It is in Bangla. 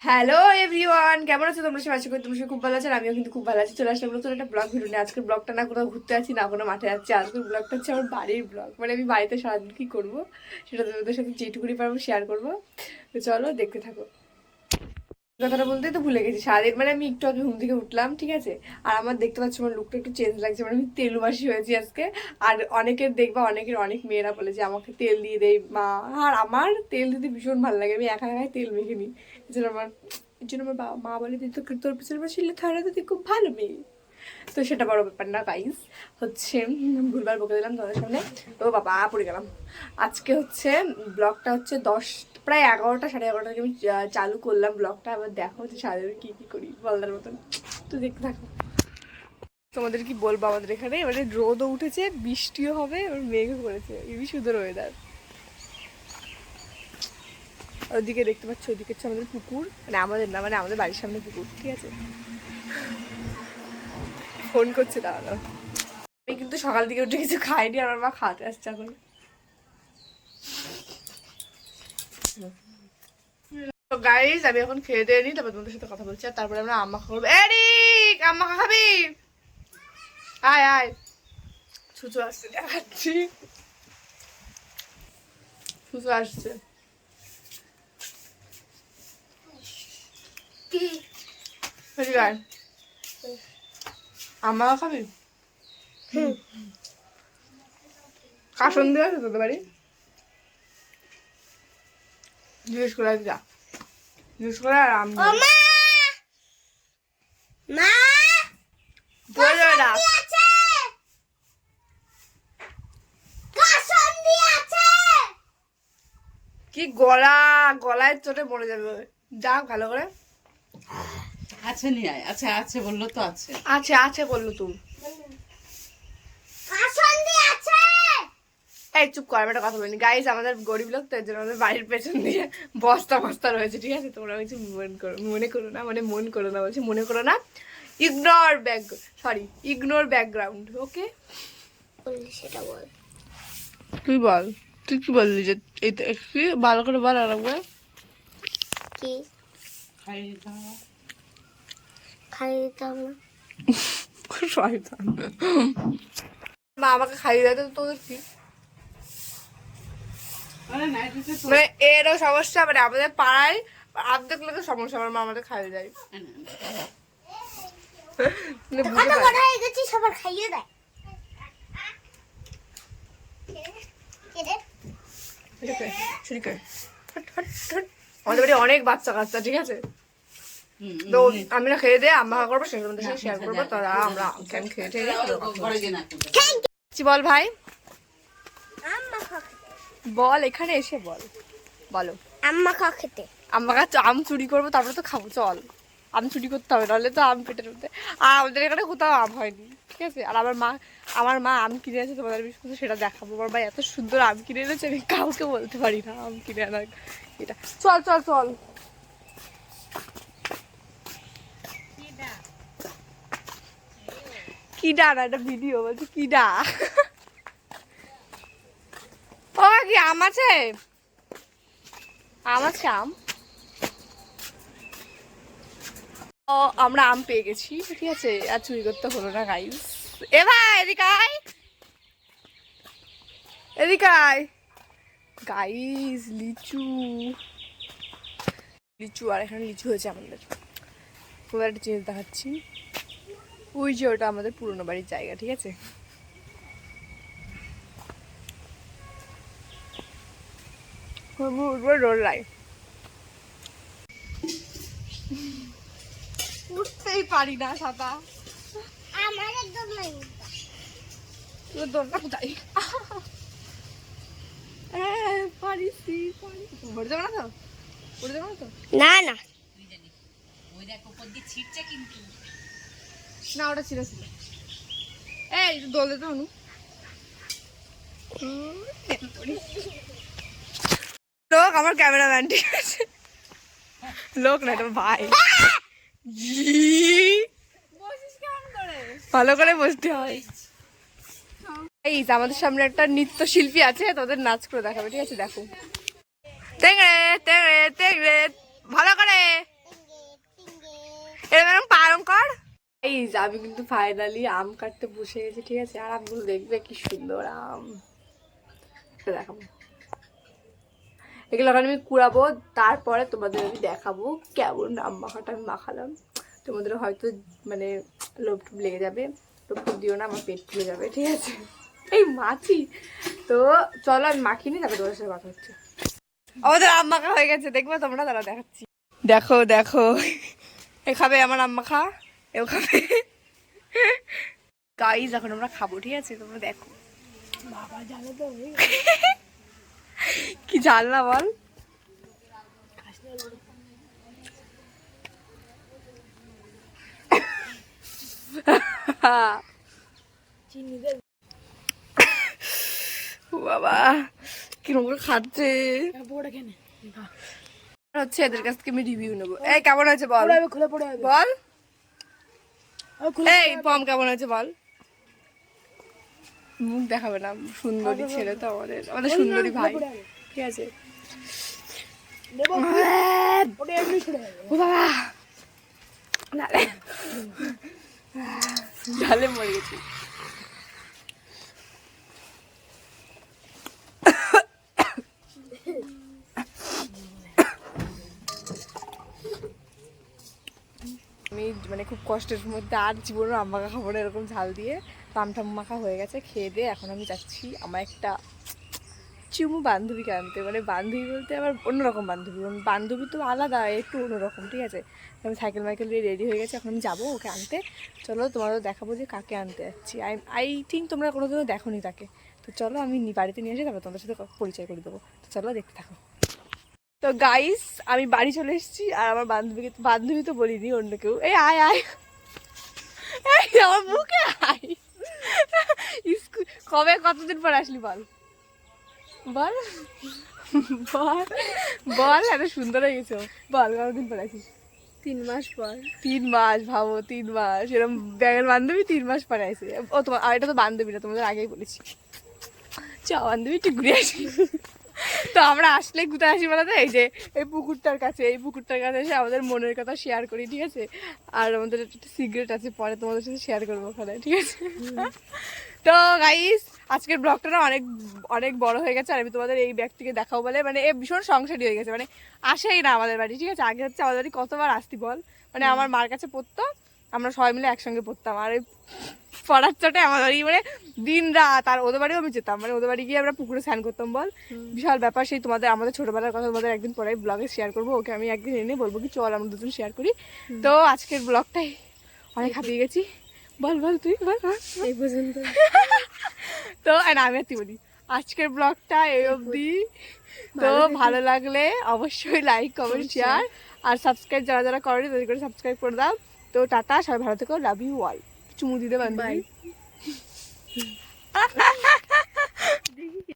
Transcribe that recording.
হ্যালো এভরিওয়ান, কেমন আছো তোমরা? সবাই আশা করি তোমরা খুব ভালো আছো। আমিও কিন্তু খুব ভালো আছি। চলে আসলাম নতুন একটা ব্লগ ভিডিও নিয়ে। আজকের ব্লগটা না কোথাও ঘুরতে আছি না কোনো মাঠে যাচ্ছি। আজকের ব্লগটা হচ্ছে আমার বাড়ির ব্লগ। মানে আমি বাড়িতে সারাদিন কি করবো সেটা তোমাদের সাথে যেটুকুনি পারবো শেয়ার করবো। তো চলো দেখতে থাকো। কথাটা বলতেই তো ভুলে গেছি। সারাদিন মানে আমি একটু আগে ঘুম থেকে উঠলাম, ঠিক আছে। আর আমার দেখতে পাচ্ছি আমার লুকটা একটু চেঞ্জ লাগছে, মানে আমি তেলমাসি হয়েছি আজকে। আর অনেকের দেখবা, অনেক মেয়েরা বলে যে আমাকে তেল দিয়ে দেয় মা। আর আমার তেল দিতে ভীষণ ভালো লাগে, আমি একা একাই তেল মেখে নিই। এই জন্য আমার বাবা মা বলে দিত তোর পিছনে বসলে তাহলে তো তুই খুব ভালো মেয়ে। তো সেটা বড় ব্যাপার না গাইস। হচ্ছে ভুলবার বকে দিলাম তোমাদের সামনে। তো বাবা পড়ে গেলাম। আজকে হচ্ছে ব্লগটা হচ্ছে প্রায় 11টা 11:30 থেকে আমি চালু করলাম ব্লগটা। আবার দেখো হচ্ছে সারাদিন কি কি করি বলার মতন। তো দেখতে থাকো। তোমাদের কি বলবো, আমাদের এখানে মানে রোদও উঠেছে, বৃষ্টিও হবে, এবার মেঘও করেছে। এই সুন্দর ওয়েদার। ওদিকে দেখতে পাচ্ছ, ওইদিকে হচ্ছে আমাদের পুকুর, মানে আমাদের না, মানে আমাদের বাড়ির সামনে পুকুর, ঠিক আছে। ফোন করছে দাদা। আমি কিন্তু সকাল থেকে উঠে কিছু খাইনি, আমার মা খাওয়াতে আসছে এখন। তো গাইস আমি এখন খেয়ে দিয়ে নিই, তারপর তোমাদের সাথে কথা বলছি। আর তারপরে আমরা আম্মা খাবো। এরিক আম্মা খাবি? আয় আয়, ছুচু আসছে, দেখাচ্ছি। ছুচু আসছে। আম্মা খাবি? কাসন দিয়ে আছে তোদের বাড়ি? জিজ্ঞেস করে যা, জিজ্ঞেস করে। আর আমি কি গলায় চোটে মরে যাবে। যা ভালো করে। আছে নিয়ে আয়। আছে আছে বললো তো আছে। আছে আছে বললো তুমি। এই চুপ কর, আমি একটা কথা বলিনি। গাইস আমাদের গরিব লোক, তো এর জন্য আমাদের বাড়ির পেছন দিয়ে বস্তা বস্তা রয়েছে, ঠিক আছে। তোমরা কিছু মনে করো না, মানে মন করো না বলছি, মনে করো না। ইগনোর ব্যাকগ্রাউন্ড, ওকে। সেটা বল, তুই বল। তুই কি বললি যে কি ভালো করে বল আর একবার। কি খাইয়ে দিতে হবে। খাইয়ে দিতাম না? মা আমাকে খাইয়ে দেয়, তোদের কি? মানে এরও সমস্যা, মানে আমাদের পাড়ায় অর্ধেক লোকের সমস্যা। আমার মা আমাদের খাইয়ে দেয়। সবার খাইয়ে দেয়। আমাদের বাড়ি অনেক বাচ্চা কাচ্চা, ঠিক আছে। তো আমি না খেয়ে দিয়ে আম্মা করবো, সেগুলো মধ্যে শেয়ার করবো। তারা আমরা খেয়ে বল ভাই, বল এখানে এসে বল। বলো আম্মা খা খেতে। আম্মা কাছে আম চুরি করবো, তারপরে তো খাবো। চল, আম চুরি করতে হবে, নাহলে তো আম পেটের মধ্যে। আর আমাদের এখানে কোথাও আম হয়নি, ঠিক আছে। আর আমার মা আম কিনে আছে, তোমাদের বিশেষ সেটা দেখাবো। আমার ভাই এত সুন্দর আম কিনে এনেছে, আমি কাউকে বলতে পারি না আম কিনে আনা এটা। চল চল চল। কি ডা না, এটা ভিডিও বলছি। কি ডা? ও কি আম আছে? আম আছে, আম। ও আমরা আম পেয়ে গেছি, ঠিক আছে। আর চুরি করতে হলো না গাইস। এ ভাই এদিকে আয়, এদিকে আয়। গাইস লিচু, লিচু। আর এখানে লিচু হয়েছে আমাদের। খুব একটা জিনিস দেখাচ্ছি। ওই যে ওটা আমাদের পুরোনো বাড়ির জায়গা, ঠিক আছে। রোড লাই উঠতেই পারি না ছাতা। আমার একদম নাই। তোর দরকার কোথায়? পারিসি পড়ে যাবে না তো? পড়ে যাবে না তো? না না, ওই দেখ উপর দিয়ে ছিটছে কিন্তু। না ওটা ছিল ছিল। এই দোল দে তো অনু। লোক আমার ক্যামেরাম্যান, ঠিক আছে। লোক না, এটা ভাই। ভালো করে বসতে হয়। এই আমাদের সামনে একটা নৃত্য শিল্পী আছে, তোদের নাচ করে দেখাবে, ঠিক আছে। দেখো তেংরে তেংরে তেংরে, ভালো করে। গাইজ আমি কিন্তু ফাইনালি আম কাটতে বসে গেছি, ঠিক আছে? আর আমগুলো দেখবে কি সুন্দর আম, একটা দেখাবো। এগুলো এখন আমি কুড়াবো, তারপরে তোমাদের আমি দেখাবো কেমন আম মাখাটা আমি মাখালাম। তোমাদের হয়তো মানে লোভ টুপ লেগে যাবে, লোভ টুপ দিও না, আমার পেট ফুলে যাবে, ঠিক আছে? এই মাছি তো চলো আমি মাখিনি, তারপরে তোমাদের সাথে কথা হচ্ছে। আমাদের আম মাখা হয়ে গেছে, দেখবো তোমরা, তারা দেখাচ্ছি। দেখো দেখো, এ খাবে আমার আম মাখা, এও খাবে। গাইজ এখন আমরা খাবো, ঠিক আছে? তোমরা দেখো। বাবা জানো তো কি জাল না বল। বাবা কিরকম করে খাচ্ছে হচ্ছে, এদের কাছ থেকে আমি রিভিউ নেবো। এই কেমন হয়েছে বল, বল এই পম কেমন হয়েছে বল। মুখ দেখাবে না, সুন্দরী ছেলে তো আমাদের, আমাদের সুন্দরী ভাই, ঠিক আছে? ও বাবা ঝালে মরে গেছি। আমি মানে খুব কষ্টের মধ্যে আর জীবনে আম মাখা খাবো না এরকম ঝাল দিয়ে। টাম মাখা হয়ে গেছে, খেয়ে দিয়ে এখন আমি যাচ্ছি আমার একটা চুমু বান্ধবীকে আনতে। মানে বান্ধবী বলতে আমার অন্যরকম বান্ধবী, বান্ধবী তো আলাদা, একটু অন্যরকম, ঠিক আছে? আমি সাইকেল মাইকেল দিয়ে রেডি হয়ে গেছি, এখন আমি যাবো ওকে আনতে। চলো তোমাদের দেখাবো যে কাকে আনতে যাচ্ছি। আই থিঙ্ক তোমরা কোনোদিনও দেখো নি তাকে। তো চলো আমি বাড়িতে নিয়ে এসে তারপর তোমাদের সাথে পরিচয় করে দেবো। তো চলো দেখতে থাকো। তো গাইস আমি বাড়ি চলে এসেছি, আর আমার বান্ধবী তো বলিনি, অন্য কেউ। এই আয় আয়, এই আমার মুখে আয়। কবে কতদিন পর আসলি বল, বল বল বল, এত সুন্দর হয়ে গেছো বল, কতদিন পর আসিস? 3 মাস পর। 3 মাস, ভাবো 3 মাস, এরকম ব্যাগের বান্ধবী 3 মাস পরে আসে। ও তোমার, আর এটা তো বান্ধবী না, তোমাদের আগেই বলেছি। চ বান্ধবী একটু ঘুরে আসি। তো আমরা আসলে কোথায় আসি বলতো, এই যে এই পুকুরটার কাছে, এই পুকুরটার কাছে এসে আমাদের মনের কথা শেয়ার করি, ঠিক আছে? আর আমাদের একটা সিগারেট আছে, পরে তোমাদের সাথে শেয়ার করবো ওখানে, ঠিক আছে? তো গাইস আজকের ব্লগটা না অনেক অনেক বড় হয়ে গেছে, আর আমি তোমাদের এই ব্যাগটিকে দেখাবো বলে, মানে এ ভীষণ সংসারী হয়ে গেছে, মানে আসেই না আমাদের বাড়ি, ঠিক আছে? আগে হচ্ছে আমাদের বাড়ি কতবার আসতি বল, মানে আমার মার কাছে পড়তো, আমরা সবাই মিলে একসঙ্গে পড়তাম, আর এই পড়ার চটে আমার বাড়ি মানে দিন রাত। আর ওদের বাড়িও আমি যেতাম, মানে ওদের বাড়ি গিয়ে আমরা পুকুরে স্নান করতাম বল, বিশাল ব্যাপার। সেই তোমাদের আমাদের ছোটবেলার কথা তোমাদের একদিন পরে ব্লগে শেয়ার করবো, ওকে আমি একদিন এনে বলবো কি চল আমরা দুজন শেয়ার করি। তো আজকের ব্লগটাই অনেক হাঁপিয়ে গেছি, বল বল তুই বল এই পর্যন্ত। তো না আমি আর তুই বলি, আজকের ব্লগটা এই অবধি। তো ভালো লাগলে অবশ্যই লাইক কমেন্ট শেয়ার আর সাবস্ক্রাইব যারা যারা করেনি তাদের করে সাবস্ক্রাইব করে দাও। তো টাটা, সবাই ভালো থেকো, লাভ ইউ অল, চুমু দিতে বান্ধবী।